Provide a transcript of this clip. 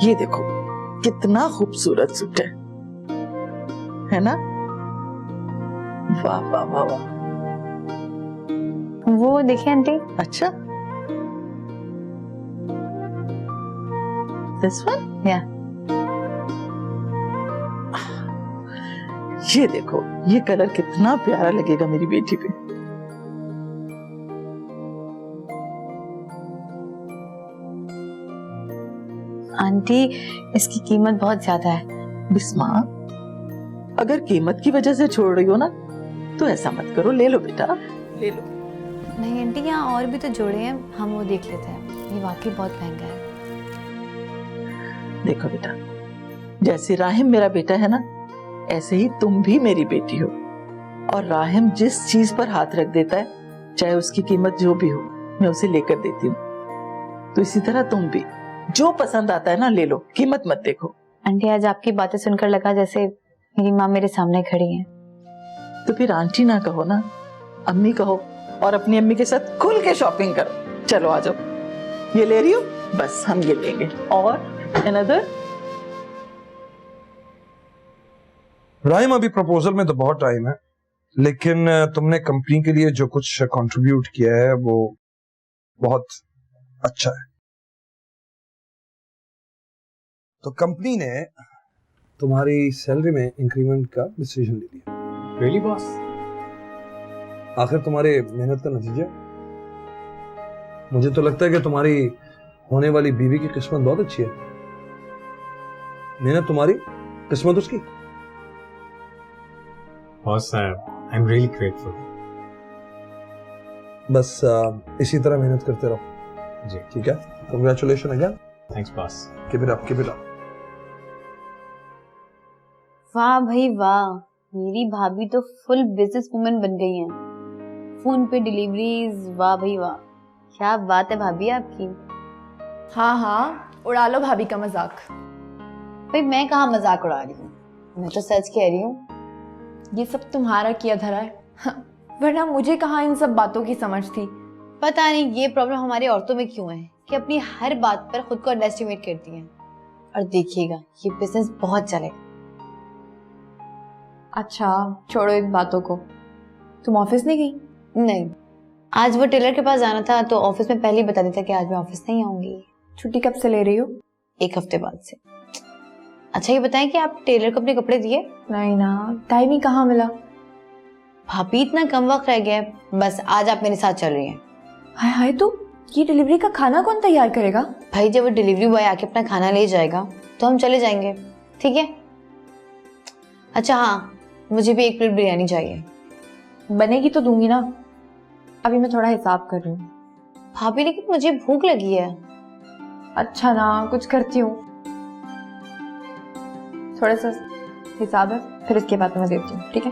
ये देखो कितना खूबसूरत सूट है ना? वाह वाह वाह वाह। वो देखिए आंटी। अच्छा, दिस वन? या ये देखो, ये कलर कितना प्यारा लगेगा मेरी बेटी पे। आंटी इसकी कीमत बहुत ज्यादा है। बिस्मा, अगर कीमत की वजह से छोड़ रही हो ना तो ऐसा मत करो, ले लो बेटा, ले लो। नहीं आंटी, यहाँ और भी तो जोड़े हैं, हम वो देख लेते हैं। ये वाकई बहुत महंगा है। देखो बेटा, जैसे राहिम मेरा बेटा है ना, ऐसे ही तुम भी मेरी बेटी हो। और राहिम जिस चीज पर हाथ रख देता है, चाहे उसकी कीमत जो भी हो, मैं उसे लेकर देती हूँ। तो इसी तरह तुम भी जो पसंद आता है ना ले लो, कीमत मत देखो। आंटी आज आपकी बातें सुनकर लगा जैसे मेरी माँ मेरे सामने खड़ी है। तो फिर आंटी ना कहो ना, अम्मी कहो, और अपनी अम्मी के साथ खुल के शॉपिंग करो। चलो आ जाओ, ये ले रही हो, बस हम ये लेंगे और अनदर। राहिम, अभी प्रपोजल में तो बहुत टाइम है, लेकिन तुमने कंपनी के लिए जो कुछ कंट्रीब्यूट किया है वो बहुत अच्छा है। तो कंपनी ने तुम्हारी सैलरी में इंक्रीमेंट का डिसीजन ले लिया। Really boss? आखिर तुम्हारे मेहनत का नतीजा। मुझे तो लगता है कि तुम्हारी होने वाली बीवी की किस्मत बहुत अच्छी है। मेहनत तुम्हारी, किस्मत उसकी। Boss, I am really grateful. बस इसी तरह मेहनत करते रहो जी। ठीक है? Congratulation again. Thanks boss. Keep it up, keep it up. वाह भाई वाह, मेरी भाभी तो फुल बिजनेस वुमन बन गई हैं। फोन पे डिलीवरीज, वाह भाई वाह, क्या बात है भाभी आपकी। हाँ हाँ, उड़ा लो भाभी का मजाक। भाई मैं कहाँ मजाक उड़ा रही हूँ, मैं तो सच कह रही हूँ। ये सब तुम्हारा किया धरा है। हाँ, वरना मुझे कहाँ इन सब बातों की समझ थी। पता नहीं ये प्रॉब्लम हमारी औरतों में क्यों है कि अपनी हर बात पर खुद को अंडरएस्टिमेट करती हैं। और देखिएगा ये बिजनेस बहुत चलेगा। अच्छा छोड़ो इन बातों को, तुम ऑफिस नहीं गई? नहीं, आज वो टेलर के पास जाना था तो ऑफिस में पहले ही बता देता कि आज मैं ऑफिस नहीं आऊंगी। छुट्टी कब से ले रही हो? 1 हफ्ते बाद से। अच्छा ये बताएं कि आप टेलर को अपने कपड़े दिए? नहीं ना, टाइम ही कहाँ मिला। भाभी इतना कम वक्त रह गया है, बस आज आप मेरे साथ चल रही हैं। हाय हाय, तो ये डिलीवरी का खाना कौन तैयार करेगा? भाई जब वो डिलीवरी बॉय आके अपना खाना ले जाएगा तो हम चले जाएंगे, ठीक है? अच्छा हाँ, मुझे भी 1 प्लेट बिरयानी चाहिए। बनेगी तो दूंगी ना, अभी मैं थोड़ा हिसाब कर रही हूँ। भाभी लेकिन मुझे भूख लगी है। अच्छा ना, कुछ करती हूँ, थोड़ा सा हिसाब है, फिर उसके बाद मैं देती हूँ, ठीक है?